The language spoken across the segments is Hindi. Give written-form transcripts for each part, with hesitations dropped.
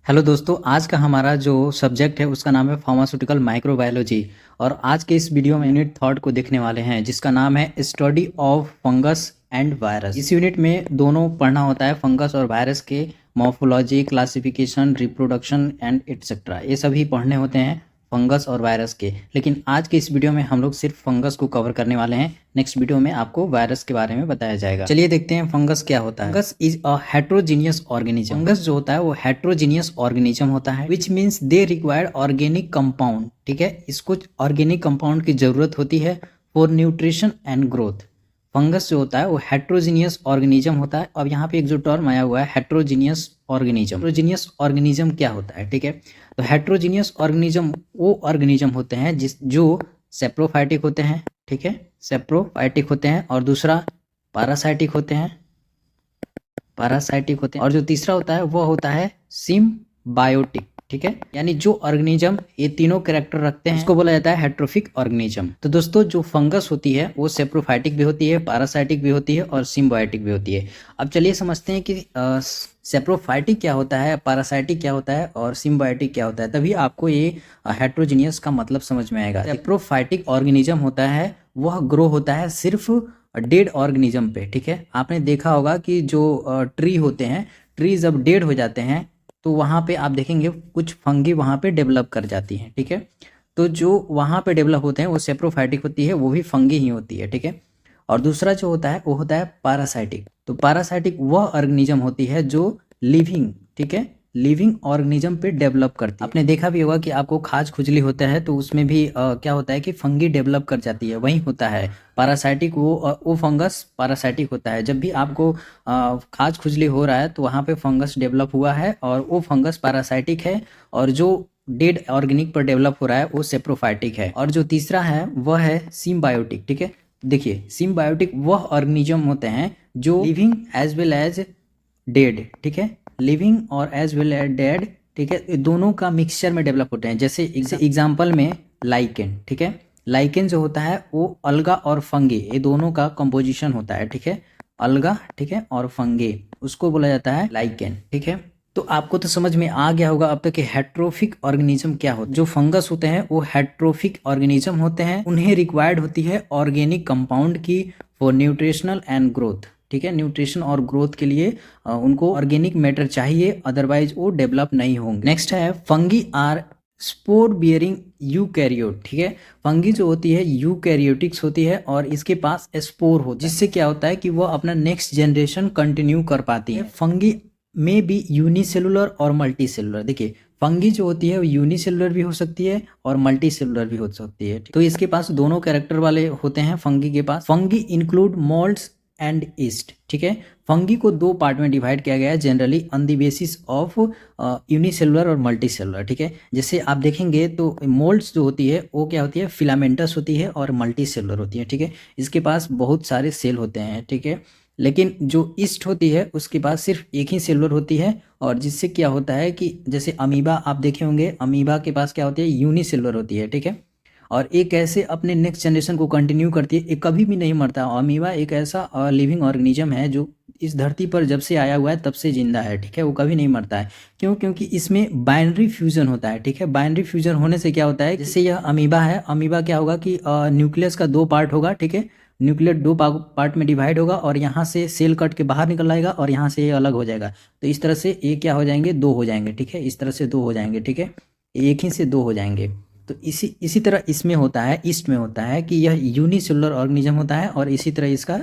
हेलो दोस्तों, आज का हमारा जो सब्जेक्ट है उसका नाम है फार्मास्यूटिकल माइक्रोबायोलॉजी। और आज के इस वीडियो में यूनिट थर्ड को देखने वाले हैं जिसका नाम है study of fungus and virus. इस यूनिट में दोनों पढ़ना होता है, फंगस और वायरस के morphology, classification, reproduction and etcetera, ये सभी पढ़ने होते हैं फंगस और वायरस के। लेकिन आज के इस वीडियो में हम लोग सिर्फ फंगस को कवर करने वाले हैं। नेक्स्ट वीडियो में आपको वायरस के बारे में बताया जाएगा। चलिए देखते हैं फंगस क्या होता है। Fungus is a heterogeneous organism. Fungus जो होता है वो हेट्रोजीनियस ऑर्गेनिज्म होता है, which means they require organic compound. ठीक है, इसको ऑर्गेनिक कंपाउंड की जरूरत होती है for nutrition and growth. Fungus जो होता है वो हेट्रोजीनियस ऑर्गेनिज्म होता है। अब यहाँ पे एक जो टर्म आया हुआ है हेट्रोजीनियस ऑर्गेनिज्म। हेट्रोजीनियस ऑर्गेनिज्म क्या होता है? ठीक है, तो हेट्रोजीनियस ऑर्गेनिज्म वो ऑर्गेनिज्म होते हैं जो सेप्रोफाइटिक होते हैं। ठीक है, सेप्रोफाइटिक होते हैं। और दूसरा पैरासाइटिक होते हैं, और जो तीसरा होता है वो होता है सिम्बायोटिक। ठीक है, यानी जो ऑर्गेनिज्म ये तीनों कैरेक्टर रखते हैं उसको बोला जाता है हेट्रोफिक ऑर्गेनिज्म। तो दोस्तों, जो फंगस होती है वो सेप्रोफाइटिक भी होती है, पैरासाइटिक भी होती है और सिम्बायोटिक भी होती है। अब चलिए समझते हैं कि सेप्रोफाइटिक क्या होता है, पैरासाइटिक क्या होता है और सिम्बायोटिक क्या होता है, तभी आपको ये हेट्रोजीनियस का मतलब समझ में आएगा। सेप्रोफाइटिक ऑर्गेनिज्म होता है वह ग्रो होता है सिर्फ डेड ऑर्गेनिज्म पे। ठीक है, आपने देखा होगा कि जो ट्री होते हैं, ट्री जब डेड हो जाते हैं तो वहाँ पे आप देखेंगे कुछ फंगी वहाँ पे डेवलप कर जाती हैं। ठीक है, तो जो वहाँ पे डेवलप होते हैं वो सेप्रोफाइटिक होती है, वो भी फंगी ही होती है। ठीक है, और दूसरा जो होता है वो होता है पैरासाइटिक। तो पैरासाइटिक वह ऑर्गेनिज्म होती है जो लिविंग, ठीक है, लिविंग ऑर्गेनिज्म पे डेवलप करती है। आपने देखा भी होगा कि आपको खाज खुजली होता है तो उसमें भी क्या होता है कि फंगी डेवलप कर जाती है, वही होता है पैरासाइटिक। वो फंगस पैरासाइटिक होता है। जब भी आपको खाज खुजली हो रहा है तो वहाँ पे फंगस डेवलप हुआ है और वो फंगस पैरासाइटिक है। और जो डेड ऑर्गेनिक पर डेवलप हो रहा है वो सेप्रोफाइटिक है। और जो तीसरा है वह है सिम्बायोटिक। ठीक है, देखिए सिम्बायोटिक वह ऑर्गेनिज्म होते हैं जो living as well as dead, ठीक है, लिविंग और एज वेल एज डेड, ठीक है, ये दोनों का मिक्सचर में डेवलप होते हैं। जैसे एग्जाम्पल में लाइकेन। ठीक है, लाइकेन जो होता है वो अलगा और फंगे, ये दोनों का कंपोजिशन होता है। ठीक है, अलगा, ठीक है, और फंगे, उसको बोला जाता है लाइकेन। ठीक है, तो आपको तो समझ में आ गया होगा अब तक कि हेट्रोफिक ऑर्गेनिज्म क्या होता है। जो फंगस होते हैं वो हेट्रोफिक ऑर्गेनिज्म होते हैं, उन्हें रिक्वायर्ड होती है ऑर्गेनिक कंपाउंड की फॉर न्यूट्रिशनल एंड ग्रोथ। ठीक है, न्यूट्रिशन और ग्रोथ के लिए उनको ऑर्गेनिक मैटर चाहिए, अदरवाइज वो डेवलप नहीं होंगे। नेक्स्ट है fungi are spore bearing eukaryote. ठीक है, फंगी जो होती है यूकैरियोटिक्स होती है और इसके पास स्पोर होता है, जिससे क्या होता है कि वो अपना नेक्स्ट जनरेशन कंटिन्यू कर पाती है। फंगी में भी यूनिसेलुलर और मल्टी सेलुलर। देखिए, फंगी जो होती है वो यूनिसेलुलर भी हो सकती है और मल्टी सेलुलर भी हो सकती है। तो इसके पास दोनों कैरेक्टर वाले होते हैं फंगी के पास। Fungi include moulds and yeast. ठीक है, फंगी को दो पार्ट में डिवाइड किया गया है generally on the basis of unicellular और मल्टी सेलुलर। ठीक है, जैसे आप देखेंगे तो मोल्ड्स जो होती है वो क्या होती है, फिलामेंटस होती है और मल्टी सेलुलर होती है। ठीक है, इसके पास बहुत सारे सेल होते हैं। ठीक है, लेकिन जो ईस्ट होती है उसके पास सिर्फ एक ही सेलुलर होती है। और जिससे क्या होता है कि जैसे अमीबा आप देखे होंगे, अमीबा के पास क्या होती है, यूनिसेलुलर होती है। ठीक है, और एक ऐसे अपने नेक्स्ट जनरेशन को कंटिन्यू करती है, ये कभी भी नहीं मरता। अमीबा एक ऐसा लिविंग ऑर्गेनिज्म है जो इस धरती पर जब से आया हुआ है तब से जिंदा है। ठीक है, वो कभी नहीं मरता है। क्यों? क्योंकि इसमें बाइनरी फ्यूजन होता है। ठीक है, बाइनरी फ्यूजन होने से क्या होता है, जैसे यह अमीबा है, अमीबा क्या होगा कि न्यूक्लियस का दो पार्ट होगा। ठीक है, न्यूक्लियर दो पार्ट में डिवाइड होगा और यहाँ से सेल कट के बाहर निकल आएगा और यहाँ से ये अलग हो जाएगा। तो इस तरह से ये क्या हो जाएंगे, दो हो जाएंगे। ठीक है, इस तरह से दो हो जाएंगे। ठीक है, एक ही से दो हो जाएंगे। तो इसी तरह इसमें होता है, ईस्ट में होता है कि यह यूनिसेलुलर ऑर्गेनिज्म होता है और इसी तरह इसका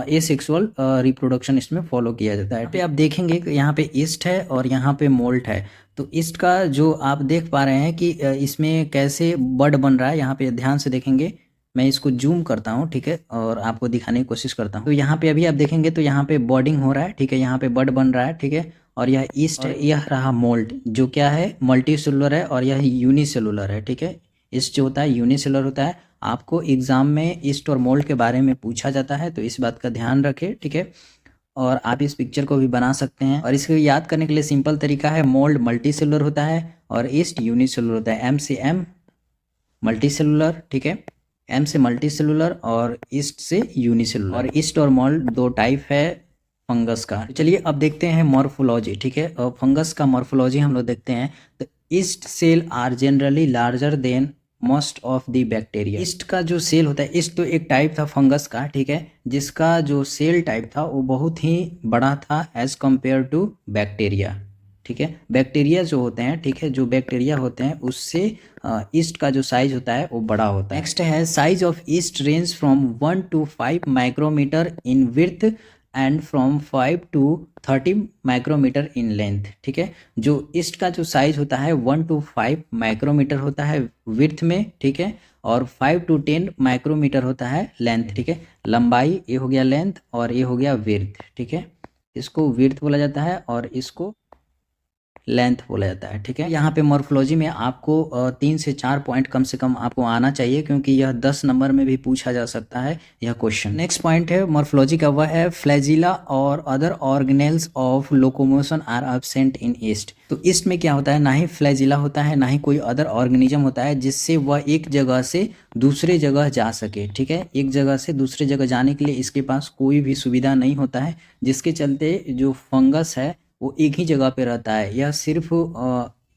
एसेक्सुअल रिप्रोडक्शन इसमें फॉलो किया जाता है। पे आप देखेंगे कि यहाँ पे ईस्ट है और यहाँ पे मोल्ट है। तो ईस्ट का जो आप देख पा रहे हैं कि इसमें कैसे बड बन रहा है, यहाँ पे ध्यान से देखेंगे। मैं इसको जूम करता हूँ, ठीक है, और आपको दिखाने की कोशिश करता हूँ। तो यहाँ पे अभी आप देखेंगे तो यहाँ पे बॉडिंग हो रहा है। ठीक है, यहाँ पे बड बन रहा है। ठीक है, और यह ईस्ट है, यह रहा मोल्ड जो क्या है, मल्टी सेलुलर है और यह यूनिसेलुलर है। ठीक है, ईस्ट जो होता है यूनिसेलुलर होता है। आपको एग्जाम में ईस्ट और मोल्ड के बारे में पूछा जाता है तो इस बात का ध्यान रखें। ठीक है, और आप इस पिक्चर को भी बना सकते हैं और इसको याद करने के लिए सिंपल तरीका है, मोल्ड मल्टी सेलुलर होता है और ईस्ट यूनिसेलुलर होता है। एम से एम मल्टी सेलुलर, ठीक है, एम से मल्टी सेलुलर और ईस्ट से यूनिसेलुलर। और ईस्ट और मोल्ड दो टाइप है फंगस का। चलिए अब देखते हैं मॉर्फोलॉजी, ठीक है। फंगस का मॉर्फोलॉजी हम लोग देखते हैं। तो yeast cell are generally larger than most of the bacteria. Yeast का जो सेल होता है, ईस्ट तो एक टाइप था फंगस का, ठीक है, जिसका जो सेल टाइप था वो बहुत ही बड़ा था एज कंपेयर टू बैक्टीरिया, ठीक है। बैक्टीरिया जो होते हैं, ठीक है, जो बैक्टीरिया होते हैं उससे ईस्ट का जो साइज होता है वो बड़ा होता है। नेक्स्ट है size of yeast range from 1 to 5 micrometre in width and from 5 to 30 micrometre in length, ठीक है। जो ईस्ट का जो साइज होता है 1 to 5 माइक्रोमीटर होता है विड्थ में, ठीक है, और 5 to 10 माइक्रोमीटर होता है लेंथ, ठीक है। लंबाई ये हो गया लेंथ और ये हो गया विड्थ, ठीक है। इसको विड्थ बोला जाता है और इसको लेंथ बोला जाता है, ठीक है। यहाँ पे मॉर्फोलॉजी में आपको 3 से 4 पॉइंट कम से कम आपको आना चाहिए, क्योंकि यह 10 नंबर में भी पूछा जा सकता है यह क्वेश्चन। नेक्स्ट पॉइंट है मॉर्फोलॉजी का, वह है फ्लैजिला और other organelles of locomotion are absent in yeast. तो ईस्ट में क्या होता है, ना ही फ्लैजिला होता है ना ही कोई अदर ऑर्गेनिज्म होता है जिससे वह एक जगह से दूसरे जगह जा सके, ठीक है। एक जगह से दूसरे जगह जाने के लिए इसके पास कोई भी सुविधा नहीं होता है, जिसके चलते जो फंगस है वो एक ही जगह पे रहता है। यह सिर्फ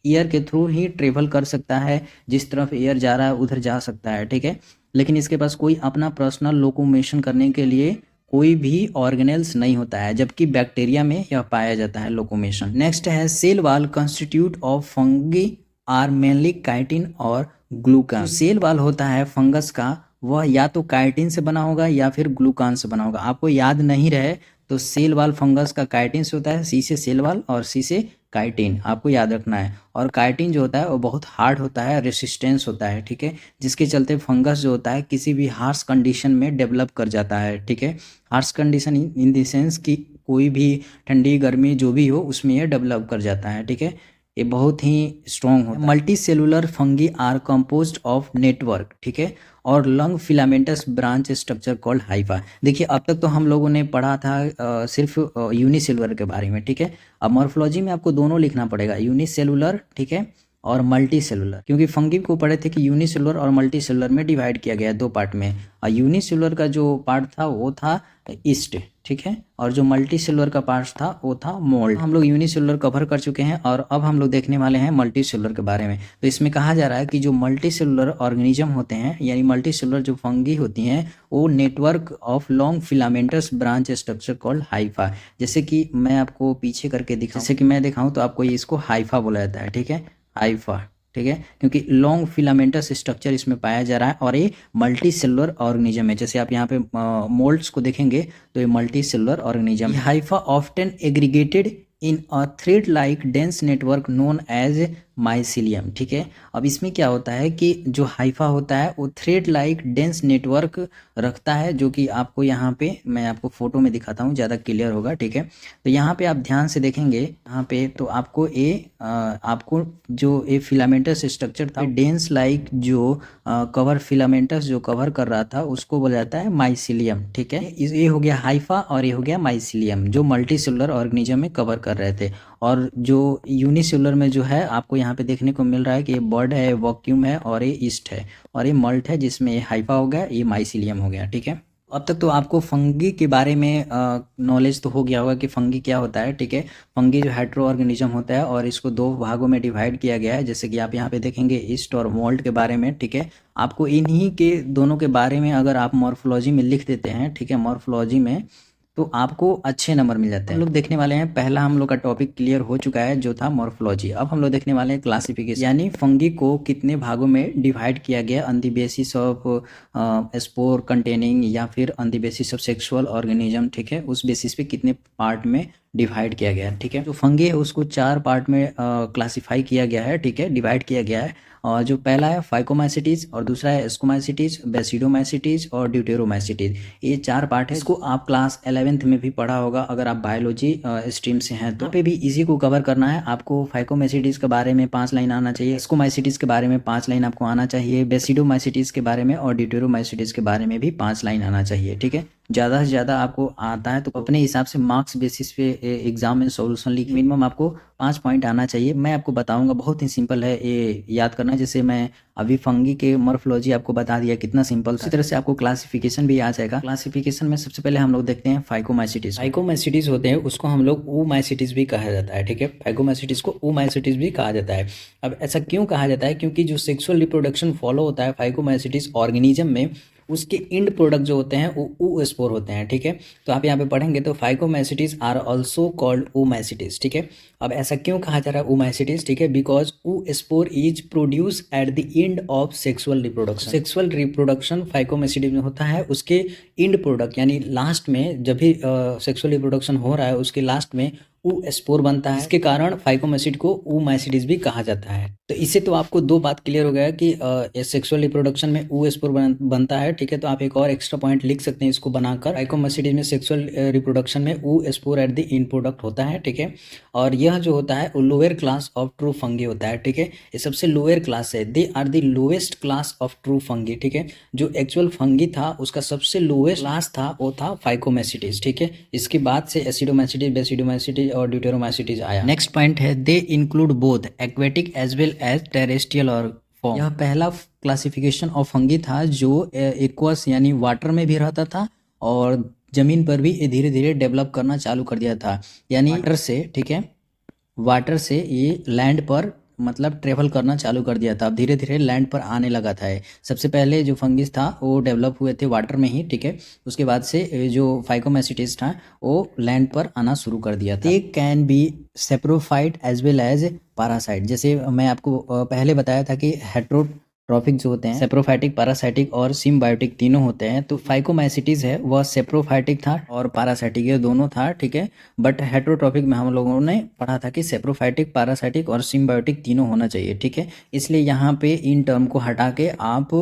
एयर के थ्रू ही ट्रेवल कर सकता है, जिस तरफ एयर जा रहा है उधर जा सकता है, ठीक है। लेकिन इसके पास कोई अपना पर्सनल लोकोमोशन करने के लिए कोई भी ऑर्गेनेल्स नहीं होता है, जबकि बैक्टीरिया में यह पाया जाता है लोकोमोशन। नेक्स्ट है cell wall constitute of fungi are mainly chitin और ग्लूकान। सेल वॉल होता है फंगस का, वह या तो काइटिन से बना होगा या फिर ग्लूकान से बना होगा। आपको याद नहीं रहे तो सेल वाल फंगस का काइटिन से होता है, सी से सेल वाल और सी से काइटिन, आपको याद रखना है। और काइटिन जो होता है वो बहुत हार्ड होता है, रेसिस्टेंस होता है, ठीक है, जिसके चलते फंगस जो होता है किसी भी हार्श कंडीशन में डेवलप कर जाता है, ठीक है। Harsh condition in the sense कि कोई भी ठंडी गर्मी जो भी हो उसमें यह डेवलप कर जाता है, ठीक है। ये बहुत ही स्ट्रॉन्ग होता है। Multicellular fungi are composed of network, ठीक है, और long filamentous branch structure called hypha. देखिए अब तक तो हम लोगों ने पढ़ा था सिर्फ यूनिसेलुलर के बारे में, ठीक है। अब मॉर्फोलॉजी में आपको दोनों लिखना पड़ेगा, यूनिसेलुलर, ठीक है, और मल्टी सेलुलर, क्योंकि फंगी को पढ़े थे कि यूनिसेलुलर और मल्टी सेलुलर में डिवाइड किया गया है 2 पार्ट में। और यूनिसेलुलर का जो पार्ट था वो था ईस्ट, ठीक है, और जो मल्टी सेलुलर का पार्ट था वो था मोल्ड। हम लोग यूनिसेलुलर कवर कर चुके हैं और अब हम लोग देखने वाले हैं मल्टी सेलुलर के बारे में। तो इसमें कहा जा रहा है कि जो मल्टी सेलुलर ऑर्गेनिज्म होते हैं, यानी मल्टी सेलुलर जो फंगी होती हैं, वो network of long filamentous branch structure called Haifa. जैसे कि मैं आपको पीछे करके दिखाऊं, जैसे कि मैं दिखाऊं तो आपको इसको हाइफा बोला जाता है, ठीक है, हाइफा, ठीक है, क्योंकि लॉन्ग फिलामेंटस स्ट्रक्चर इसमें पाया जा रहा है और ये मल्टी सेलुलर ऑर्गेनिज्म है। जैसे आप यहाँ पे मोल्ड्स को देखेंगे तो ये multicellular organism. Hypha often aggregated in a thread like dense network known as mycelium, ठीक है। अब इसमें क्या होता है कि जो हाइफा होता है वो थ्रेड लाइक डेंस नेटवर्क रखता है, जो कि आपको यहाँ पे मैं आपको फोटो में दिखाता हूँ, ज़्यादा क्लियर होगा, ठीक है। तो यहाँ पे आप ध्यान से देखेंगे यहाँ पे तो आपको आपको जो ये फिलामेंटस स्ट्रक्चर था डेंस लाइक जो कवर फिलामेंटस जो कवर कर रहा था उसको बोला जाता है माइसिलियम, ठीक है। ये हो गया हाइफा और ये हो गया माइसिलियम, जो मल्टी सेलुलर ऑर्गेनिज्म में कवर कर रहे थे। और जो यूनिसेलुलर में जो है आपको यहाँ पे देखने को मिल रहा है कि ये बर्ड है, वैक्यूम है और ये ईस्ट है और ये मल्ट है, जिसमें ये हाइफा हो गया, ये माइसिलियम हो गया, ठीक है। अब तक तो आपको फंगी के बारे में नॉलेज तो हो गया होगा कि फंगी क्या होता है, ठीक है। फंगी जो हेटेरो ऑर्गेनिज्म होता है और इसको 2 भागों में डिवाइड किया गया है, जैसे कि आप यहाँ पे देखेंगे ईस्ट और मोल्ड के बारे में, ठीक है। आपको इन्हीं के दोनों के बारे में अगर आप मॉर्फोलॉजी में लिख देते हैं, ठीक है, मॉर्फोलॉजी में, तो आपको अच्छे नंबर मिल जाते हैं। हम लोग देखने वाले हैं, पहला हम लोग का टॉपिक क्लियर हो चुका है जो था मॉर्फोलॉजी। अब हम लोग देखने वाले हैं क्लासिफिकेशन, यानी फंगी को कितने भागों में डिवाइड किया गया on the basis of spore containing या फिर on the basis of sexual organism, ठीक है, उस बेसिस पे कितने पार्ट में डिवाइड किया गया है, ठीक है। जो फंगी है उसको 4 पार्ट में क्लासीफाई किया गया है, ठीक है, डिवाइड किया गया है। और जो पहला है फाइकोमाइसिटीज और दूसरा है स्कोमाइसिटीज, बेसिडोमाइसिटीज और ड्यूटेरोमाइसिटीज, ये 4 पार्ट है। इसको आप क्लास 11th में भी पढ़ा होगा अगर आप बायोलॉजी स्ट्रीम से हैं तो। पे भी इसी को कवर करना है आपको। फाइकोमाइसिटीज के बारे में 5 लाइन आना चाहिए, स्कोमाइसिटीज के बारे में 5 लाइन आपको आना चाहिए, बेसिडोमाइसिटीज के बारे में और ड्यूटेरोमाइसिटीज के बारे में भी 5 लाइन आना चाहिए, ठीक है। ज़्यादा से ज़्यादा आपको आता है तो अपने हिसाब से मार्क्स बेसिस पे एग्जाम में सॉल्यूशन लिख मिनिमम आपको 5 पॉइंट आना चाहिए। मैं आपको बताऊंगा, बहुत ही सिंपल है ये याद करना। जैसे मैं अभी फंगी के मॉर्फोलॉजी आपको बता दिया कितना सिंपल, उसी तरह से आपको क्लासिफिकेशन भी आ जाएगा। क्लासिफिकेशन में सबसे पहले हम लोग देखते हैं फाइकोमाइसिटिस। फाइकोमाइसिटिस होते हैं उसको हम लोग ओमाइसिटिस भी कहा जाता है, ठीक है। फाइकोमाइसिटिस को ओमाइसिटिस भी कहा जाता है। अब ऐसा क्यों कहा जाता है? क्योंकि जो सेक्सुअल रिप्रोडक्शन फॉलो होता है फाइकोमाइसिटिस ऑर्गेनिज्म में, उसके इंड प्रोडक्ट जो होते हैं वो oospore होते हैं, ठीक है। तो आप यहाँ पे पढ़ेंगे तो फाइकोमाइसिटिस आर ऑल्सो कॉल्ड ओमाइसिटिस, ठीक है। अब ऐसा क्यों कहा जा रहा है ओमाइसिटिस? ठीक है, because oospore is produce at the end of sexual reproduction. Sexual reproduction phycomycetes में होता है उसके इंड प्रोडक्ट, यानी लास्ट में जब भी सेक्सुअल रिप्रोडक्शन हो रहा है उसके लास्ट में oospore बनता है। इसके कारण फाइकोमाइसिट को oomaitids भी कहा जाता है। तो इससे तो आपको दो बात क्लियर हो गया कि सेक्सुअल रिप्रोडक्शन में oospore बनता है, ठीक है। तो आप एक और एक्स्ट्रा पॉइंट लिख सकते हैं इसको बनाकर, फाइकोमाइसिटिस में सेक्सुअल रिप्रोडक्शन में oospore at the end product होता है, ठीक है। और यह जो होता है वो lower class of true fungi होता है, ठीक है। ये सबसे लोअर क्लास है, they are the lowest class of true fungi, ठीक है। जो एक्चुअल फंगी था उसका सबसे लोएस्ट क्लास था वो था फाइकोमाइसिटिस, ठीक है। इसके बाद से एसिडोमाइसिटिस, बेसिडोमाइसिटिस और ड्यूटेरोमाइसिटिस आया। नेक्स्ट पॉइंट है they include both aquatic as well as terrestrial और फॉर्म। यह पहला क्लासिफिकेशन ऑफ फंगी था जो एक्वस यानी वाटर में भी रहता था और जमीन पर भी ये धीरे धीरे डेवलप करना चालू कर दिया था। यानी वाटर से, ठीक है, वाटर से ये लैंड पर मतलब ट्रेवल करना चालू कर दिया था। अब धीरे धीरे लैंड पर आने लगा था। सबसे पहले जो फंगिस था वो डेवलप हुए थे वाटर में ही, ठीक है। उसके बाद से जो फाइकोमाइसिटिस था वो लैंड पर आना शुरू कर दिया था। They can be saprophyte as well as parasite. जैसे मैं आपको पहले बताया था कि हेट्रोट्रॉफिक जो होते हैं, सेप्रोफाइटिक, पैरासाइटिक और सिम्बायोटिक तीनों होते हैं। तो फाइकोमाइसिटिस है वह सेप्रोफाइटिक था और पैरासाइटिक, ये दोनों था, ठीक है। बट हेट्रोट्रॉफिक में हम लोगों ने पढ़ा था कि सेप्रोफाइटिक, पैरासाइटिक और सिम्बायोटिक तीनों होना चाहिए, ठीक है। इसलिए यहाँ पे इन टर्म को हटा के आप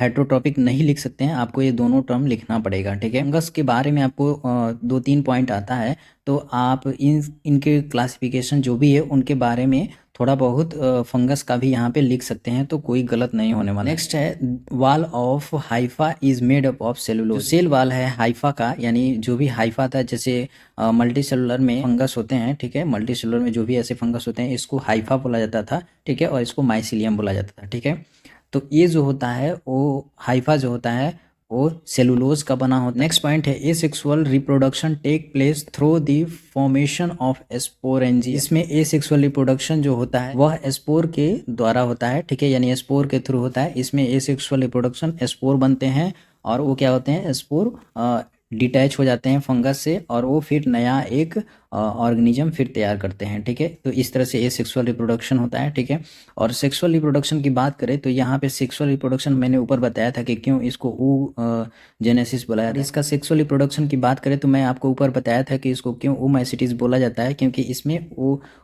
हेट्रोट्रॉपिक नहीं लिख सकते हैं, आपको ये दोनों टर्म लिखना पड़ेगा, ठीक है। फंगस के बारे में आपको 2-3 पॉइंट आता है तो आप इनके क्लासिफिकेशन जो भी है उनके बारे में थोड़ा बहुत फंगस का भी यहाँ पे लिख सकते हैं, तो कोई गलत नहीं होने वाला। नेक्स्ट है wall of hypha is made up of cellulose. Cell wall है हाइफा का, यानी जो भी हाइफा था, जैसे मल्टी सेलुलर में फंगस होते हैं, ठीक है। मल्टी सेलुलर में जो भी ऐसे फंगस होते हैं इसको हाइफा बोला जाता था, ठीक है, और इसको माइसिलियम बोला जाता था, ठीक है। तो ये जो होता है वो हाइफा जो होता है वो सेलुलोज का बना होता है। नेक्स्ट पॉइंट है asexual reproduction take place through the formation of sporangia. इसमें एसेक्सुअल रिप्रोडक्शन जो होता है वह स्पोर के द्वारा होता है, ठीक है, यानी स्पोर के थ्रू होता है। इसमें एसेक्सुअल रिप्रोडक्शन, स्पोर बनते हैं और वो क्या होते हैं, स्पोर डिटैच हो जाते हैं फंगस से और वो फिर नया एक ऑर्गेनिज्म फिर तैयार करते हैं, ठीक है। तो इस तरह से ये सेक्सुअल रिप्रोडक्शन होता है, ठीक है। और सेक्सुअल रिप्रोडक्शन की बात करें तो यहाँ पे सेक्सुअल रिप्रोडक्शन मैंने ऊपर बताया था कि क्यों इसको जेनेसिस बोला जाता है। इसका सेक्सुअल रिप्रोडक्शन की बात करें तो मैं आपको ऊपर बताया था कि इसको क्यों oomaitids बोला जाता है, क्योंकि इसमें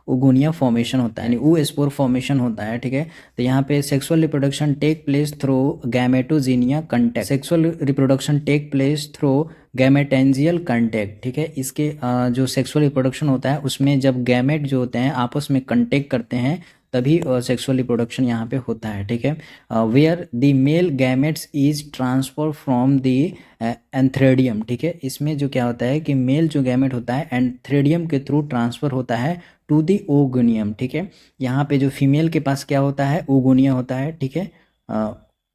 ओगोनिया फॉर्मेशन होता है, यानी oospore फॉर्मेशन होता है, ठीक है। तो यहाँ पे sexual reproduction take place through gametangial contact. Sexual reproduction take place through gametangial contact, ठीक है। इसके जो सेक्सुअल रिप्रोडक्शन होता है उसमें जब गैमेट जो होते हैं आपस में कंटेक्ट करते हैं तभी सेक्सुअल रिप्रोडक्शन यहाँ पे होता है, ठीक है। Where the male gametes is transfer from the antheridium, ठीक है। इसमें जो क्या होता है कि मेल जो गैमेट होता है एंथ्रेडियम के थ्रू ट्रांसफर होता है टू द ओगोनियम, ठीक है। यहाँ पे जो फीमेल के पास क्या होता है, ओगोनिया होता है, ठीक है।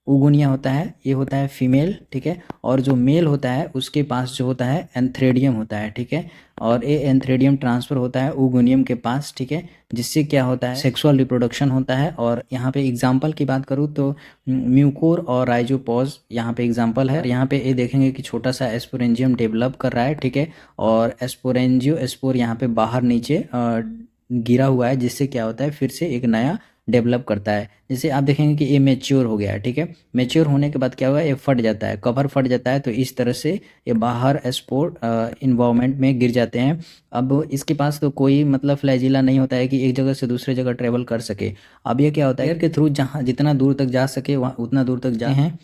ओगोनिया होता है, ये होता है फीमेल, ठीक है। और जो मेल होता है उसके पास जो होता है एंथ्रेडियम होता है, ठीक है। और ये एंथ्रेडियम ट्रांसफर होता है ओगोनियम के पास, ठीक है, जिससे क्या होता है सेक्सुअल रिप्रोडक्शन होता है। और यहाँ पे एग्जांपल की बात करूँ तो म्यूकोर और राइजोपॉज यहाँ पे एग्जांपल है। यहाँ पे ये देखेंगे कि छोटा सा एस्पोरेंजियम डेवलप कर रहा है, ठीक है। और एस्पोरेंजियो स्पोर यहाँ पे बाहर नीचे गिरा हुआ है, जिससे क्या होता है फिर से एक नया डेवलप करता है। जैसे आप देखेंगे कि ये मैच्योर हो गया है, ठीक है। मैच्योर होने के बाद क्या होगा, ये फट जाता है, कवर फट जाता है, तो इस तरह से ये बाहर स्पोर इन्वायरमेंट में गिर जाते हैं। अब इसके पास तो कोई मतलब फ्लैजिला नहीं होता है कि एक जगह से दूसरे जगह ट्रेवल कर सके। अब ये क्या होता है एयर के थ्रू जहाँ जितना दूर तक जा सके वहाँ उतना दूर तक जाते हैं।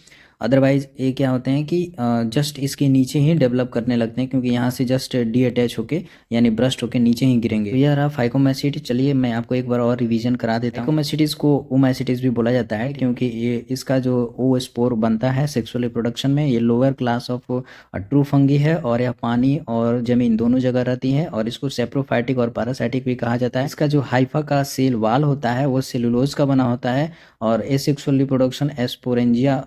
अदरवाइज ये क्या होते हैं कि जस्ट इसके नीचे ही डेवलप करने लगते हैं, क्योंकि यहाँ से जस्ट डी अटैच होके यानी ब्रस्ट होके नीचे ही गिरेंगे। तो यह रहा फाइकोमाइसीट्स। चलिए मैं आपको एक बार और रिवीजन करा देता हूँ। फाइकोमाइसीट्स को ओमाइसीट्स भी बोला जाता है, क्योंकि ये इसका जो ओ स्पोर बनता है सेक्सुअल रिप्रोडक्शन में, ये lower class of true fungi है और यह पानी और जमीन दोनों जगह रहती है, और इसको सेप्रोफाइटिक और पैरासाइटिक भी कहा जाता है। इसका जो हाइफा का सेल वाल होता है वो सेलुलोज का बना होता है, और एसेक्सुअल रिप्रोडक्शन एस्पोरेंजिया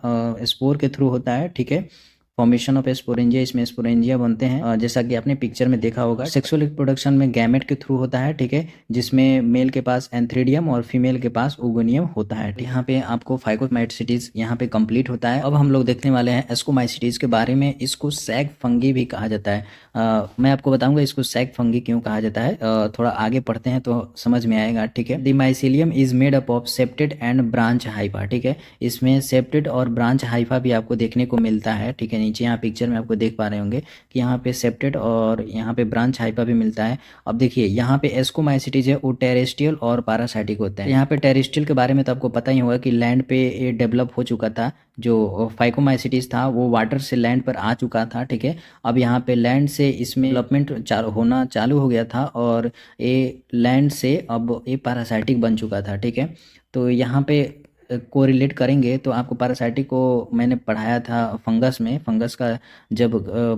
स्पोर के थ्रू होता है। ठीक है, फॉर्मेशन ऑफ स्पोरेंजिया, इसमें स्पोरेंजिया बनते हैं, जैसा कि आपने पिक्चर में देखा होगा। सेक्सुअल रिप्रोडक्शन में गैमेट के थ्रू होता है। ठीक है, जिसमें मेल के पास एंथ्रीडियम और फीमेल के पास ओगोनियम होता है। यहाँ पे आपको फाइकोमाइसीट्स यहाँ पे कंप्लीट होता है। अब हम लोग देखने वाले हैं एस्कोमाइसीट्स के बारे में। इसको सैग फंगी भी कहा जाता है। मैं आपको बताऊंगा इसको सैग फंगी क्यों कहा जाता है, थोड़ा आगे पढ़ते हैं तो समझ में आएगा। ठीक है, the mycelium is made up of septate and branch Haifa. ठीक है, इसमें सेप्टेड और ब्रांच हाइफा भी आपको देखने को मिलता है। ठीक है, नीचे यहाँ पिक्चर में आपको देख पा रहे होंगे कि यहाँ पे सेप्टेड और यहाँ पे ब्रांच हाइपा भी मिलता है। अब देखिए यहाँ पे एस्कोमाइसीट्स है वो टेरेस्ट्रियल और पैरासाइटिक होते हैं। यहाँ पे टेरेस्ट्रियल के बारे में तो आपको पता ही होगा कि लैंड पे ये डेवलप हो चुका था। जो फाइकोमाइसीट्स था वो वाटर से लैंड पर आ चुका था। ठीक है, अब यहाँ पे लैंड से इसमें डेवलपमेंट होना चालू हो गया था, और ये लैंड से अब ये पैरासाइटिक बन चुका था। ठीक है, तो यहाँ पे कोरिलेट करेंगे तो आपको पैरासाइटिक को मैंने पढ़ाया था फंगस में। फंगस का जब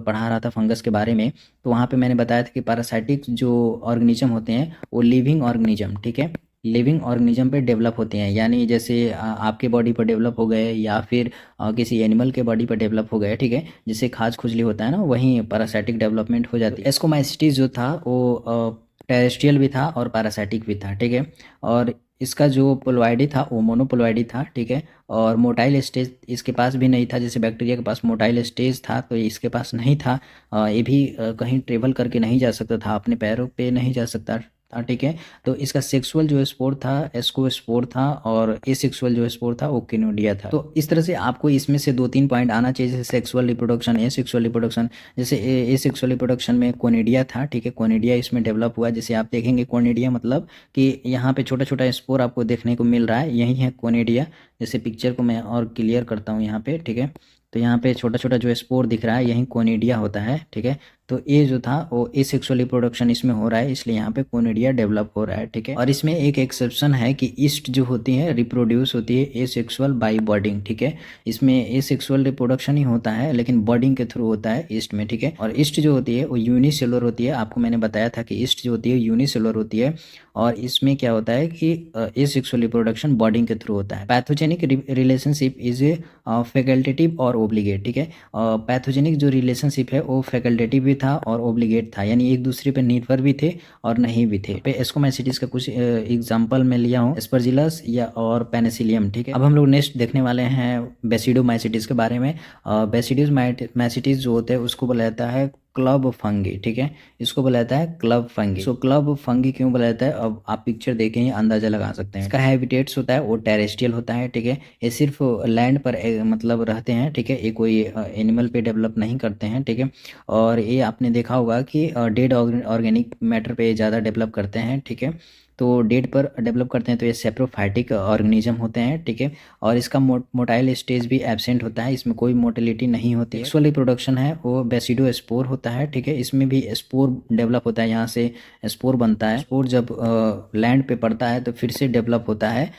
पढ़ा रहा था फंगस के बारे में, तो वहाँ पे मैंने बताया था कि पैरासाइटिक जो ऑर्गेनिज्म होते हैं वो लिविंग ऑर्गेनिज्म, ठीक है, लिविंग ऑर्गेनिज्म पे डेवलप होते हैं। यानी जैसे आपके बॉडी पर डेवलप हो गए या फिर किसी एनिमल के बॉडी पर डेवलप हो गए। ठीक है, जिससे खाज खुजली होता है ना, वहीं पैरासाइटिक डेवलपमेंट हो जाती है। एस्कोमाइसीट्स जो था वो टेरेस्ट्रियल भी था और पैरासाइटिक भी था। ठीक है, और इसका जो पोलवाइडी था वो मोनोपोलवाइडी था। ठीक है, और मोटाइल स्टेज इसके पास भी नहीं था। जैसे बैक्टीरिया के पास मोटाइल स्टेज था तो इसके पास नहीं था। ये भी कहीं ट्रेवल करके नहीं जा सकता था, अपने पैरों पे नहीं जा सकता था। ठीक है, तो इसका सेक्सुअल जो स्पोर था एस्को स्पोर था, और एसेक्सुअल जो स्पोर था वो किनोडिया था। तो इस तरह से आपको इसमें से 2-3 पॉइंट आना चाहिए, जैसे सेक्सुअल रिप्रोडक्शन, एसेक्सुअल रिप्रोडक्शन। जैसे एसेक्सुअल रिप्रोडक्शन में कोनिडिया था। ठीक है, कोनिडिया इसमें डेवलप हुआ। जैसे आप देखेंगे कोनिडिया मतलब कि यहाँ पे छोटा छोटा स्पोर आपको देखने को मिल रहा है, यही है कोनिडिया। जैसे पिक्चर को मैं और क्लियर करता हूँ यहाँ पे। ठीक है, तो यहाँ पे छोटा छोटा जो स्पोर दिख रहा है यही कोनिडिया होता है। ठीक है, तो ये जो था वो एसेक्सुअल रिप्रोडक्शन इसमें हो रहा है, इसलिए यहाँ पे कोनिडिया डेवलप हो रहा है। ठीक है, और इसमें एक एक्सेप्शन है कि ईस्ट जो होती है रिप्रोड्यूस होती है एसेक्सुअल बाय बॉडिंग। ठीक है, इसमें एसेक्सुअल रिप्रोडक्शन ही होता है लेकिन बॉडिंग के थ्रू होता है ईस्ट में। ठीक है, और ईस्ट जो होती है वो यूनिसेलुलर होती है। आपको मैंने बताया था कि ईस्ट जो होती है यूनिसेलुलर होती है, और इसमें क्या होता है कि एसेक्सुअल रिप्रोडक्शन बॉडिंग के थ्रू होता है। पैथोजेनिक रिलेशनशिप इज फैकल्टेटिव और ओब्लिगेट। ठीक है, पैथोजेनिक जो रिलेशनशिप है वो फैकल्टेटिव भी था और ओब्लिगेट था, यानी एक दूसरे पर निर्भर भी थे और नहीं भी थे। पे एस्कोमाइसीट्स का कुछ एग्जांपल मैं लिया हूँ, एस्परजिलस या और पेनिसिलियम। ठीक है, अब हम लोग नेक्स्ट देखने वाले हैं बेसिडोमाइसीट्स के बारे में। बेसिडोमाइसीट्स जो होते हैं उसको बोला जाता है क्लब फंगी। ठीक है, इसको बोला जाता है क्लब फंगी। सो क्लब फंगी क्यों बोला जाता है, अब आप पिक्चर देखें ही अंदाजा लगा सकते हैं। इसका हैबिटेट्स होता है वो टेरेस्ट्रियल होता है। ठीक है, ये सिर्फ लैंड पर मतलब रहते हैं। ठीक है, ये कोई एनिमल पे डेवलप नहीं करते हैं। ठीक है, और ये आपने देखा होगा कि डेड ऑर्गेनिक मैटर पे ज़्यादा डेवलप करते हैं। ठीक है, तो डेड पर डेवलप करते हैं तो ये सेप्रोफाइटिक ऑर्गेनिज्म होते हैं। ठीक है, और इसका मोटाइल स्टेज भी एब्सेंट होता है, इसमें कोई मोटिलिटी नहीं होती। सेक्सुअल रिप्रोडक्शन है वो बेसिडो स्पोर होता है। ठीक है, इसमें भी स्पोर डेवलप होता है, यहाँ से स्पोर बनता है। स्पोर जब लैंड पे पड़ता है तो फिर से डेवलप होता है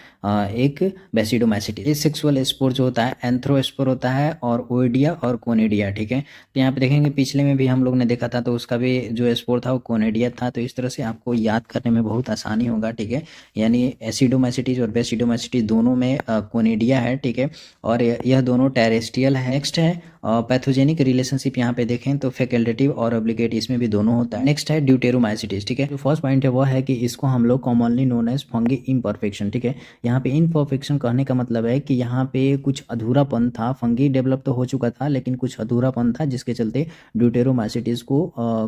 एक बेसिडोमाइसीट्स। एसेक्सुअल स्पोर जो होता है एंथ्रोस्पोर होता है, और ओइडिया और कोनिडिया। ठीक है, तो यहाँ पे देखेंगे पिछले में भी हम लोग ने देखा था तो उसका भी जो स्पोर था वो कोनिडिया था। तो इस तरह से आपको याद करने में बहुत आसानी होगा। ठीक है, यानी एसिडोमाइसीट्स और बेसिडोमाइसीट्स दोनों में कोनिडिया है। ठीक है, और यह दोनों टेरेस्ट्रियल है। नेक्स्ट है पैथोजेनिक रिलेशनशिप, यहाँ पे देखें तो फैकल्टेटिव और ऑब्लिगेट इसमें भी दोनों होता है। नेक्स्ट है ड्यूटेरोमाइसीट्स। ठीक है, जो फर्स्ट पॉइंट है वो है कि इसको हम लोग commonly known as fungi imperfection. ठीक है, यहाँ पे इम्परफेक्शन कहने का मतलब है कि यहाँ पे कुछ अधूरापन था। फंगी डेवलप तो हो चुका था लेकिन कुछ अधूरापन था, जिसके चलते ड्यूटेरोमाइसीट्स को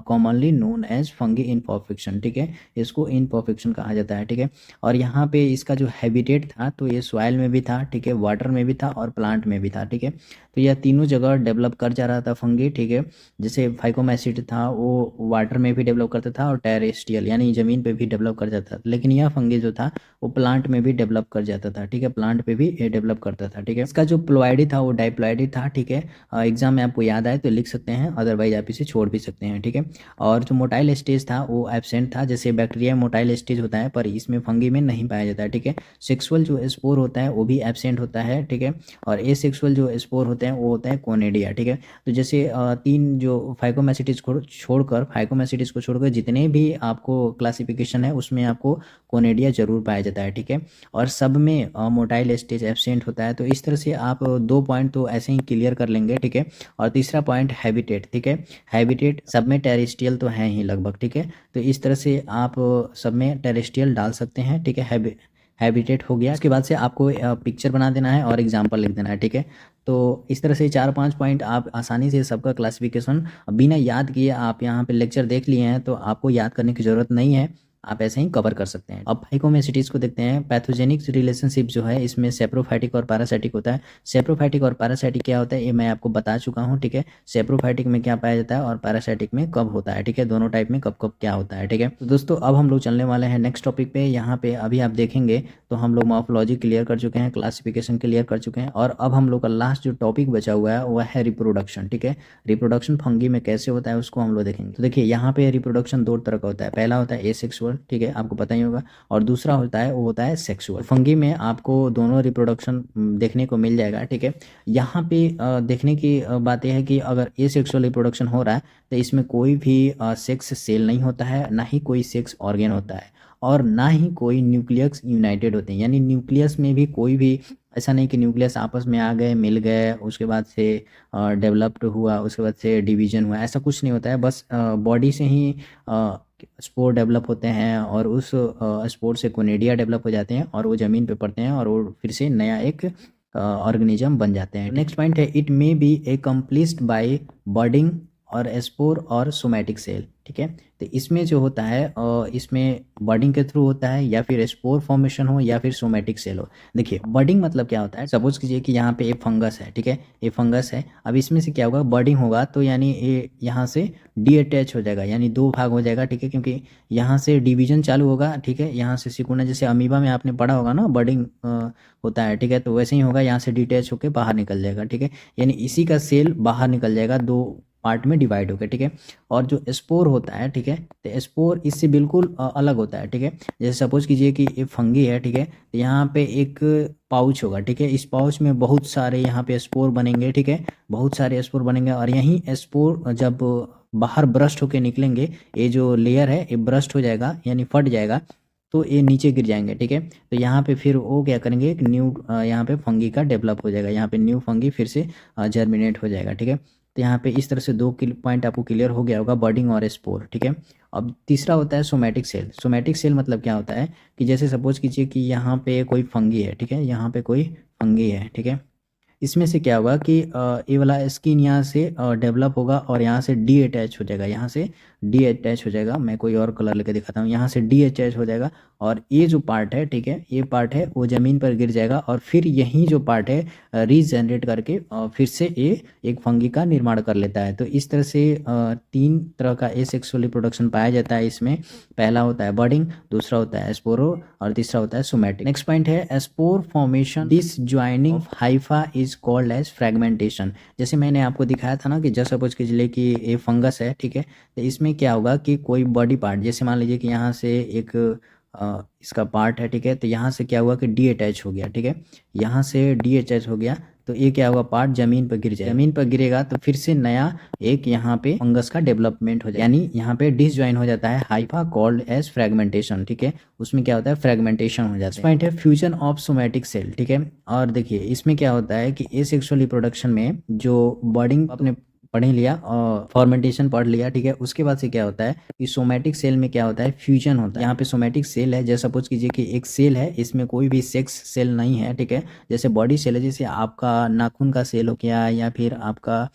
commonly known as fungi imperfection. ठीक है, इसको इम्परफेक्शन कहा जाता है। ठीक है, और यहाँ पे इसका जो हैबिटेट था तो ये सॉइल में भी था। ठीक है, वाटर में भी था और प्लांट में भी था। ठीक है, तो यह तीनों जगह डेवलप कर जा रहा था फंगी, ठीक है। जैसे फाइकोमैसिड था वो वाटर में भी डेवलप करता था और टेरेस्ट्रियल यानी ज़मीन पे भी डेवलप कर जाता था, लेकिन यह फंगी जो था वो प्लांट में भी डेवलप कर जाता था, ठीक है, प्लांट पे भी डेवलप करता था, ठीक है। इसका जो प्लोइडी था वो डाइप्लॉइडी था, ठीक है। एग्जाम में आपको याद आए तो लिख सकते हैं, अदरवाइज आप इसे छोड़ भी सकते हैं, ठीक है। और जो मोटाइल स्टेज था वो एब्सेंट था, जैसे बैक्टीरिया में मोटाइल स्टेज होता है पर इसमें फंगी में नहीं पाया जाता है, ठीक है। सेक्सुअल जो स्पोर होता है वो भी एब्सेंट होता है, ठीक है। और एसेक्सुअल जो स्पोर होते हैं वो होता है कोनेडिया, ठीक है। तो जैसे तीन जो फाइकोमैसिटिस को छोड़कर जितने भी आपको क्लासिफिकेशन है उसमें आपको कोनेडिया जरूर पाया जाता है, ठीक है। और सब में मोटाइल स्टेज एब्सेंट होता है। तो इस तरह से आप 2 पॉइंट तो ऐसे ही क्लियर कर लेंगे, ठीक है। और तीसरा पॉइंट हैबिटेट, ठीक है। हैबिटेट सब में टेरेस्ट्रियल तो है ही लगभग, ठीक है। तो इस तरह से आप सब में टेरेस्ट्रियल डाल सकते हैं, ठीक है। हैबिटेट हो गया। उसके बाद से आपको पिक्चर बना देना है और एग्जाम्पल लिख देना है, ठीक है। तो इस तरह से 4-5 पॉइंट आप आसानी से सबका क्लासिफिकेशन बिना याद किए, आप यहाँ पे लेक्चर देख लिए हैं तो आपको याद करने की ज़रूरत नहीं है, आप ऐसे ही कवर कर सकते हैं। अब फाइकोमैसिटीज को देखते हैं। पैथोजेनिक रिलेशनशिप जो है इसमें सेप्रोफाइटिक और पैरासाइटिक होता है। सेप्रोफाइटिक और पैरासाइटिक क्या होता है ये मैं आपको बता चुका हूँ, ठीक है। सेप्रोफाइटिक में क्या पाया जाता है और पैरासाइटिक में कब होता है, ठीक है। दोनों टाइप में कब कब क्या होता है, ठीक है। तो दोस्तों अब हम लोग चलने वाले हैं नेक्स्ट टॉपिक पे। यहाँ पे अभी आप देखेंगे तो हम लोग मॉर्फोलॉजी क्लियर कर चुके हैं, क्लासिफिकेशन क्लियर कर चुके हैं, और अब हम लोग का लास्ट जो टॉपिक बचा हुआ है वह है रिप्रोडक्शन, ठीक है। रिप्रोडक्शन फंगी में कैसे होता है उसको हम लोग देखेंगे। तो देखिए यहाँ पे रिप्रोडक्शन 2 तरह का होता है। पहला होता है एसेक्सुअल, ठीक है, आपको पता ही होगा, और दूसरा होता है वो होता है सेक्सुअल। फंगी में आपको दोनों रिप्रोडक्शन देखने को मिल जाएगा, ठीक है। यहाँ पे देखने की बात यह है कि अगर एसेक्सुअल रिप्रोडक्शन हो रहा है तो इसमें कोई भी सेक्स सेल नहीं होता है, ना ही कोई सेक्स ऑर्गेन होता है, और ना ही कोई न्यूक्लियस यूनाइटेड होते हैं। यानी न्यूक्लियस में भी कोई भी ऐसा नहीं कि न्यूक्लियस आपस में आ गए, मिल गए, उसके बाद से डेवलप्ड हुआ, उसके बाद से डिवीजन हुआ, ऐसा कुछ नहीं होता है। बस बॉडी से ही स्पोर डेवलप होते हैं और उस स्पोर से कोनेडिया डेवलप हो जाते हैं और वो ज़मीन पे पड़ते हैं और वो फिर से नया एक ऑर्गेनिज्म बन जाते हैं। नेक्स्ट पॉइंट है it may be accomplished by budding और स्पोर और सोमैटिक सेल, ठीक है। तो इसमें जो होता है इसमें बडिंग के थ्रू होता है, या फिर स्पोर फॉर्मेशन हो, या फिर सोमैटिक सेल हो। देखिए बडिंग मतलब क्या होता है, सपोज कीजिए कि यहाँ पे एक फंगस है, ठीक है, ये फंगस है। अब इसमें से क्या होगा, बडिंग होगा तो यानी ये यहाँ से डी अटैच हो जाएगा, यानी 2 भाग हो जाएगा, ठीक है, क्योंकि यहाँ से डिवीजन चालू होगा, ठीक है। यहाँ से सिकुड़ना, जैसे अमीबा में आपने पढ़ा होगा ना बडिंग होता है, ठीक है। तो वैसे ही होगा, यहाँ से डिटैच होकर बाहर निकल जाएगा, ठीक है। यानी इसी का सेल बाहर निकल जाएगा, 2 पार्ट में डिवाइड होकर, ठीक है। और जो स्पोर होता है, ठीक है, तो स्पोर इससे बिल्कुल अलग होता है, ठीक है। जैसे सपोज कीजिए कि ये फंगी है, ठीक है, तो यहाँ पे एक पाउच होगा, ठीक है। इस पाउच में बहुत सारे यहाँ पे स्पोर बनेंगे, ठीक है, बहुत सारे स्पोर बनेंगे, और यही स्पोर जब बाहर ब्रस्ट होकर निकलेंगे, ये जो लेयर है ये ब्रस्ट हो जाएगा यानी फट जाएगा, तो ये नीचे गिर जाएंगे, ठीक है। तो यहाँ पे फिर वो क्या करेंगे, एक न्यू यहाँ पे फंगी का डेवलप हो जाएगा, यहाँ पे न्यू फंगी फिर से जर्मिनेट हो जाएगा, ठीक है। तो यहाँ पे इस तरह से 2 पॉइंट आपको क्लियर हो गया होगा, बडिंग और स्पोर, ठीक है। अब तीसरा होता है सोमैटिक सेल। सोमैटिक सेल मतलब क्या होता है कि जैसे सपोज कीजिए कि यहाँ पे कोई फंगी है, ठीक है, यहाँ पे कोई फंगी है, ठीक है। इसमें से क्या होगा कि ये वाला स्किन यहाँ से डेवलप होगा और यहाँ से डी अटैच हो जाएगा, यहाँ से डी अटैच हो जाएगा। मैं कोई और कलर लेके दिखाता हूँ, यहाँ से डी अटैच हो जाएगा, और ये जो पार्ट है, ठीक है, ये पार्ट है वो ज़मीन पर गिर जाएगा, और फिर यही जो पार्ट है रीजनरेट करके फिर से ये एक फंगी का निर्माण कर लेता है। तो इस तरह से 3 तरह का एसेक्सुअल रिप्रोडक्शन पाया जाता है इसमें। पहला होता है बडिंग, दूसरा होता है स्पोरो, और तीसरा होता है सोमैटिक। नेक्स्ट पॉइंट है spore formation disjoining of hypha is called as fragmentation. जैसे मैंने आपको दिखाया था ना कि जैसे सपोज कीजिए कि ये फंगस है, ठीक है, तो इसमें क्या होगा कि कोई बॉडी पार्ट, जैसे मान लीजिए कि यहाँ से एक इसका पार्ट है, ठीक है, तो यहाँ से क्या हुआ कि डी अटैच हो गया, ठीक है, यहाँ से डी अटैच हो गया, तो ये क्या होगा, पार्ट जमीन पर गिर जाएगा। जमीन पर गिरेगा तो फिर से नया एक यहाँ पे फंगस का डेवलपमेंट हो जाएगा, यानी यहाँ पे डिसजॉइन हो जाता है, हाइफा कॉल्ड एज फ्रेगमेंटेशन, ठीक है। उसमें क्या होता है, फ्रेगमेंटेशन हो जाता है। पॉइंट है फ्यूजन ऑफ सोमैटिक सेल, ठीक है। और देखिए इसमें क्या होता है कि एसेक्सुअल रिप्रोडक्शन में जो बॉडिंग अपने पढ़ ही लिया और फॉर्मेंटेशन पढ़ लिया, ठीक है। उसके बाद से क्या होता है कि सोमैटिक सेल में क्या होता है, फ्यूजन होता है। यहाँ पे सोमैटिक सेल है, जैसे सपोज कीजिए कि एक सेल है, इसमें कोई भी सेक्स सेल नहीं है, ठीक है। जैसे बॉडी सेल है, जैसे आपका नाखून का सेल हो गया, या फिर आपका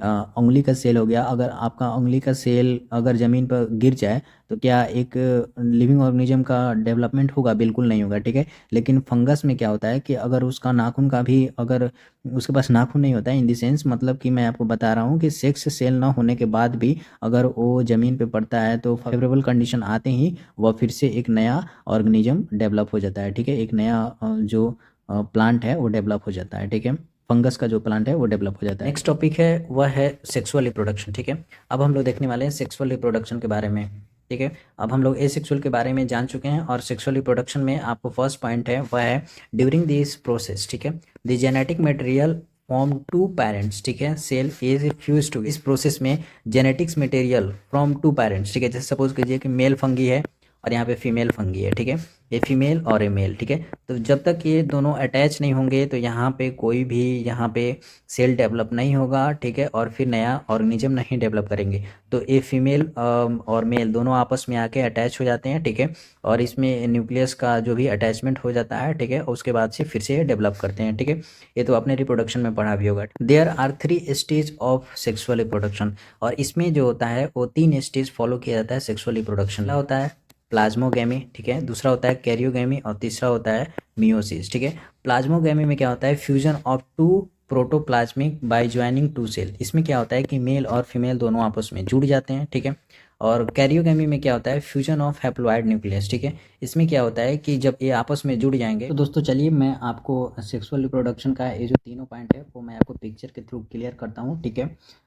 उंगली का सेल हो गया, अगर आपका उंगली का सेल अगर ज़मीन पर गिर जाए तो क्या एक लिविंग ऑर्गेनिज्म का डेवलपमेंट होगा? बिल्कुल नहीं होगा, ठीक है। लेकिन फंगस में क्या होता है कि अगर उसका नाखून का भी, अगर उसके पास नाखून नहीं होता है, इन द सेंस मतलब कि मैं आपको बता रहा हूँ कि सेक्स सेल ना होने के बाद भी अगर वो ज़मीन पे पड़ता है तो फेवरेबल कंडीशन आते ही वह फिर से एक नया ऑर्गेनिज्म डेवलप हो जाता है, ठीक है। एक नया जो प्लांट है वो डेवलप हो जाता है, ठीक है। फंगस का जो प्लांट है वो डेवलप हो जाता है। नेक्स्ट टॉपिक है वह है सेक्सुअल रिप्रोडक्शन, ठीक है। अब हम लोग देखने वाले हैं सेक्सुअल रिप्रोडक्शन के बारे में, ठीक है। अब हम लोग एसेक्सुअल के बारे में जान चुके हैं और सेक्सुअल रिप्रोडक्शन में आपको फर्स्ट पॉइंट है वह है ड्यूरिंग दिस प्रोसेस, ठीक है, the genetic material from two parents, ठीक है, सेल इज फ्यूज टू। इस प्रोसेस में genetics material from two parents, ठीक है, जैसे सपोज कीजिए कि मेल फंगी है और यहाँ पे फीमेल फंगी है, ठीक है, ये फीमेल और ए मेल, ठीक है। तो जब तक ये दोनों अटैच नहीं होंगे तो यहाँ पे कोई भी यहाँ पे सेल डेवलप नहीं होगा, ठीक है, और फिर नया ऑर्गेनिज्म नहीं डेवलप करेंगे। तो ये फीमेल और मेल दोनों आपस में आके अटैच हो जाते हैं, ठीक है, और इसमें न्यूक्लियस का जो भी अटैचमेंट हो जाता है, ठीक है, उसके बाद से फिर से डेवलप करते हैं, ठीक है। ये तो आपने रिप्रोडक्शन में पढ़ा भी होगा। There are 3 stage of sexual reproduction, और इसमें जो होता है वो 3 स्टेज फॉलो किया जाता है सेक्सुअल रिप्रोडक्शन। पहला होता है प्लाज्मोगेमी, ठीक है, दूसरा होता है कैरियोगेमी और तीसरा होता है मियोसिस, ठीक है। प्लाज्मोगेमी में क्या होता है? Fusion of two protoplasmic by joining two cell. इसमें क्या होता है कि मेल और फीमेल दोनों आपस में जुड़ जाते हैं, ठीक है। और कैरियोगेमी में क्या होता है? फ्यूजन ऑफ हैप्लॉइड न्यूक्लियस, ठीक है। इसमें क्या होता है कि जब ये आपस में जुड़ जाएंगे। तो दोस्तों चलिए मैं आपको सेक्सुअल रिप्रोडक्शन का ये जो तीनों पॉइंट है वो मैं आपको पिक्चर के थ्रू क्लियर करता हूँ, ठीक है।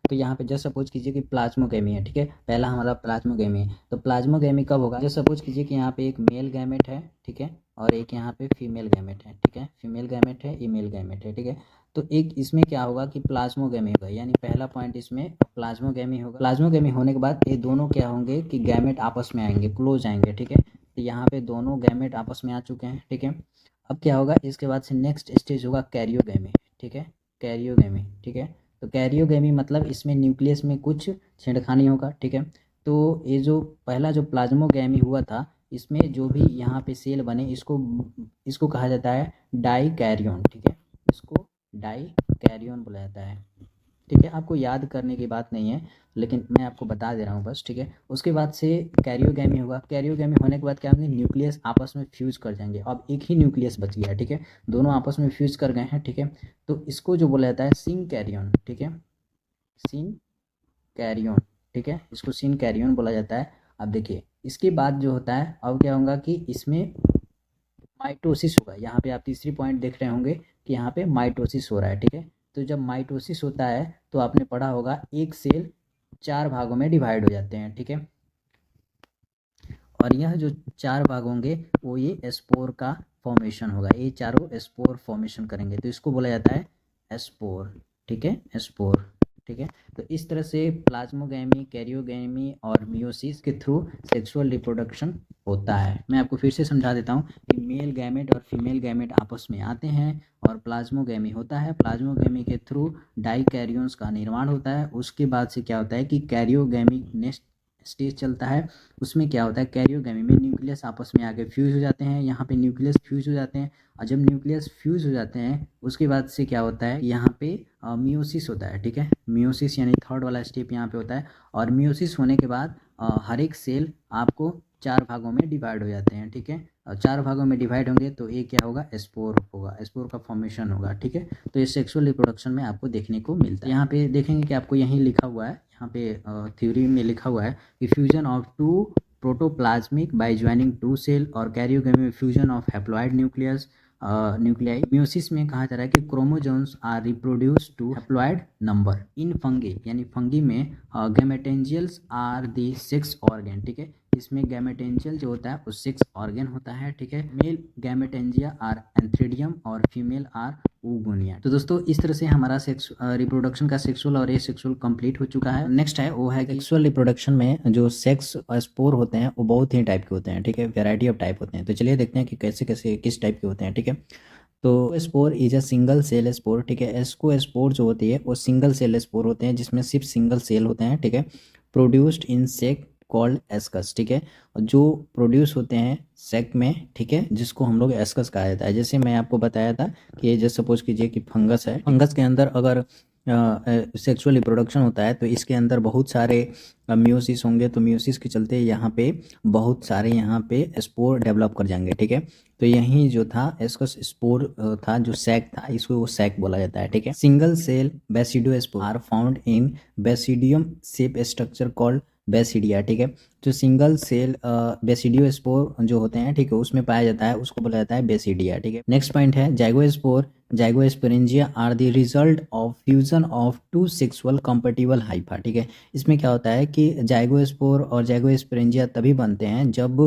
तो यहाँ पे जस्ट सपोज कीजिए कि प्लाज्मोगेमी है, ठीक है, पहला हमारा प्लाज्मोगेमी है। तो प्लाज्मोगेमी कब होगा? जस्ट सपोज कीजिए कि यहाँ पे एक मेल गैमेट है, ठीक है, और एक यहाँ पे फीमेल गैमेट है, ठीक है, फीमेल गैमेट है, ये मेल गैमेट है, ठीक है। तो एक इसमें क्या होगा कि प्लाज्मोगेमी होगा, यानी पहला पॉइंट इसमें प्लाज्मोगेमी होगा। प्लाज्मोगेमी होने के बाद ये दोनों क्या होंगे कि गैमेट आपस में आएंगे, क्लोज आएंगे, ठीक है। तो यहाँ पे दोनों गैमेट आपस में आ चुके हैं, ठीक है। अब क्या होगा? इसके बाद से नेक्स्ट स्टेज होगा कैरियोगेमी, ठीक है, कैरियोगेमी, ठीक है। तो कैरियोगेमी मतलब इसमें न्यूक्लियस में कुछ छेड़खानी होगा, ठीक है। तो ये जो पहला जो प्लाज्मोगेमी हुआ था इसमें जो भी यहाँ पे सेल बने इसको इसको कहा जाता है डाइकैरियोन, ठीक है, इसको डाइकैरियोन बोला जाता है, ठीक है। आपको याद करने की बात नहीं है लेकिन मैं आपको बता दे रहा हूँ बस, ठीक है। उसके बाद से कैरियोगेमी होगा। कैरियोगेमी होने के बाद क्या होंगे? न्यूक्लियस आपस में फ्यूज कर जाएंगे। अब एक ही न्यूक्लियस बच गया, ठीक है, दोनों आपस में फ्यूज कर गए हैं, ठीक है। तो इसको जो बोला जाता है सिनकैरियोन, ठीक है, सिनकैरियोन, ठीक है, इसको सिनकैरियोन बोला जाता है। अब देखिए इसके बाद जो होता है अब क्या होगा कि इसमें माइटोसिस होगा। यहाँ पे आप तीसरी पॉइंट देख रहे होंगे कि यहाँ पे माइटोसिस हो रहा है, ठीक है। तो जब माइटोसिस होता है तो आपने पढ़ा होगा एक सेल 4 भागों में डिवाइड हो जाते हैं, ठीक है। और यह जो 4 भाग होंगे वो ये स्पोर का फॉर्मेशन होगा, ये चारों स्पोर फॉर्मेशन करेंगे, तो इसको बोला जाता है स्पोर, ठीक है, स्पोर, ठीक है। तो इस तरह से प्लाज्मोगेमी, कैरियोगेमी और मियोसिस के थ्रू सेक्सुअल रिप्रोडक्शन होता है। मैं आपको फिर से समझा देता हूँ कि मेल गैमेट और फीमेल गैमेट आपस में आते हैं और प्लाज्मोगेमी होता है। प्लाज्मोगेमी के थ्रू डाइकैरियोन्स का निर्माण होता है। उसके बाद से क्या होता है कि कैरियोगेमी नेक्स्ट स्टेज चलता है। उसमें क्या होता है? कैरियोगेमी में न्यूक्लियस आपस में आके फ्यूज हो जाते हैं, यहाँ पे न्यूक्लियस फ्यूज हो जाते हैं, और जब न्यूक्लियस फ्यूज हो जाते हैं उसके बाद से क्या होता है? यहाँ पे मियोसिस होता है, ठीक है, मियोसिस यानी थर्ड वाला स्टेप यहाँ पे होता है। और मियोसिस होने के बाद हर एक सेल आपको 4 भागों में डिवाइड हो जाते हैं, ठीक है। और 4 भागों में डिवाइड होंगे तो एक क्या होगा? स्पोर होगा, स्पोर का फॉर्मेशन होगा, ठीक है। तो ये सेक्सुअल रिप्रोडक्शन में आपको देखने को मिलता है। यहाँ पे देखेंगे कि आपको यहीं लिखा हुआ है, यहाँ पे थ्योरी में लिखा हुआ है कि fusion of two protoplasmic by joining two cell, और कैरियोगेमी में fusion of haploid nucleus nuclei. Meiosis में कहा जा रहा है कि chromosomes are reproduce to haploid number in fungi, यानी फंगी में gametangials are the sex organ, ठीक है। इसमें गैमेटेंजियल जो होता है वो सेक्स ऑर्गन होता है, ठीक है। मेल गैमेटेंजिया आर एंथ्रीडियम और फीमेल आर ओगोनिया। तो दोस्तों इस तरह से हमारा सेक्स रिप्रोडक्शन का सेक्सुअल और एसेक्सुअल कंप्लीट हो चुका है। नेक्स्ट है वो है सेक्सुअल रिप्रोडक्शन में जो सेक्स स्पोर होते हैं वो बहुत ही टाइप के होते हैं, ठीक है, वैरायटी ऑफ टाइप होते हैं। तो चलिए देखते हैं कि कैसे कैसे किस टाइप के होते हैं, ठीक है। तो spore is a single cell spore, ठीक है। एस्को स्पोर जो होती है वो सिंगल सेल स्पोर होते हैं जिसमें सिर्फ सिंगल सेल होते हैं, ठीक है। Produced in sac called ascus, ठीक है, जो प्रोड्यूस होते हैं सैक में, ठीक है, जिसको हम लोग एस्कस कहा जाता है। जैसे मैं आपको बताया था कि जैसे सपोज कीजिए कि फंगस है, फंगस के अंदर अगर सेक्सुअल रिप्रोडक्शन होता है तो इसके अंदर बहुत सारे म्यूसिस होंगे, तो म्यूसिस के चलते यहाँ पे बहुत सारे यहाँ पे स्पोर डेवलप कर जाएंगे, ठीक है। तो यही जो था एस्कस स्पोर था, जो सैक था, इसको वो सैक बोला जाता है, ठीक है। Single cell basidiospore are found in basidium shape structure called basidia, ठीक है। जो सिंगल सेल बेसिडियोस्पोर जो होते हैं, ठीक है, उसमें पाया जाता है, उसको बोला जाता है बेसिडिया, ठीक है। नेक्स्ट पॉइंट है zygospore zygosporangia are the result of fusion of two sexual compatible hypha, ठीक है। इसमें क्या होता है कि जाइगोस्पोर और जाइगोस्पोरेंजिया तभी बनते हैं जब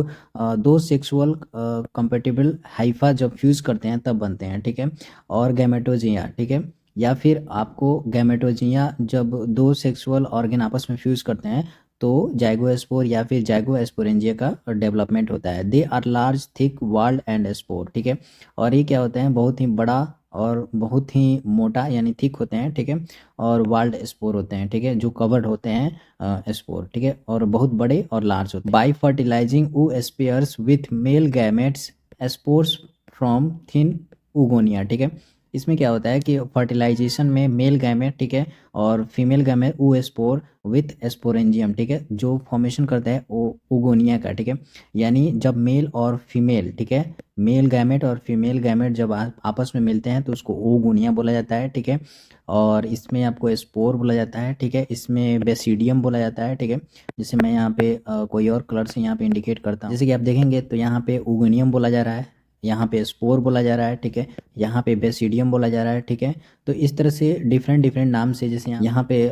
दो सेक्सुअल कंपेटिबल हाइफा जब फ्यूज करते हैं तब बनते हैं, ठीक है। और गैमेटोजिया, ठीक है, या फिर आपको गैमेटोजिया जब दो सेक्सुअल ऑर्गेन आपस में फ्यूज करते हैं तो जाइगोस्पोर या फिर जाइगोस्पोरेंजिया का डेवलपमेंट होता है। They are large thick walled and spore, ठीक है। और ये क्या होते हैं, बहुत ही बड़ा और बहुत ही मोटा यानी थिक होते हैं, ठीक है, और वाल्ड स्पोर होते हैं, ठीक है, जो कवर्ड होते हैं स्पोर, ठीक है, और बहुत बड़े और लार्ज होते हैं। By fertilizing oospheres with male gametes spores from thin oogonia, ठीक है। इसमें क्या होता है कि फर्टिलाइजेशन में मेल गैमेट, ठीक है, और फीमेल गैमेट ऊ स्पोर विथ स्पोरेंजियम, ठीक है, जो फॉर्मेशन करता है वो उगोनिया का, ठीक है। यानी जब मेल और फीमेल, ठीक है, मेल गैमेट और फीमेल गैमेट जब आपस में मिलते हैं तो उसको ओगोनिया बोला जाता है, ठीक है। और इसमें आपको स्पोर बोला जाता है, ठीक है, इसमें बेसिडियम बोला जाता है, ठीक है। जैसे मैं यहाँ पे कोई और कलर से यहाँ पे इंडिकेट करता हूँ, जैसे कि आप देखेंगे तो यहाँ पे ओगोनियम बोला जा रहा है, यहाँ पे स्पोर बोला जा रहा है, ठीक है, यहाँ पे बेसिडियम बोला जा रहा है, ठीक है। तो इस तरह से डिफरेंट डिफरेंट नाम से, जैसे यहाँ पे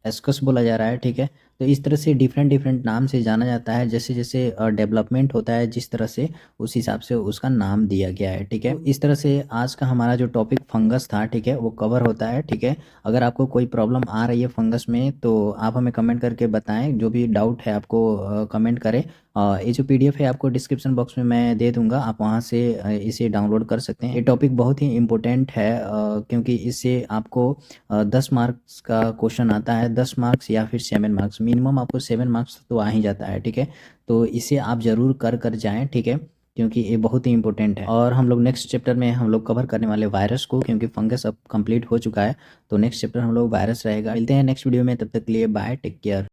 एस्कस बोला जा रहा है, ठीक है। तो इस तरह से डिफरेंट डिफरेंट नाम से जाना जाता है, जैसे जैसे डेवलपमेंट होता है जिस तरह से उस हिसाब से उसका नाम दिया गया है, ठीक है। इस तरह से आज का हमारा जो टॉपिक फंगस था, ठीक है, वो कवर होता है, ठीक है। अगर आपको कोई प्रॉब्लम आ रही है फंगस में तो आप हमें कमेंट करके बताएं, जो भी डाउट है आपको कमेंट करें। ये जो पीडीएफ है आपको डिस्क्रिप्शन बॉक्स में मैं दे दूंगा, आप वहाँ से इसे डाउनलोड कर सकते हैं। ये टॉपिक बहुत ही इम्पोर्टेंट है क्योंकि इससे आपको 10 मार्क्स का क्वेश्चन आता है, 10 मार्क्स या फिर 7 मार्क्स, मिनिमम आपको 7 मार्क्स तो आ ही जाता है, ठीक है। तो इसे आप ज़रूर कर कर जाएँ, ठीक है, क्योंकि ये बहुत ही इंपॉर्टेंट है। और हम लोग नेक्स्ट चैप्टर में हम लोग कवर करने वाले वायरस को, क्योंकि फंगस अब कंप्लीट हो चुका है, तो नेक्स्ट चैप्टर हम लोग वायरस रहेगा। मिलते हैं नेक्स्ट वीडियो में, तब तक के लिए बाय, टेक केयर।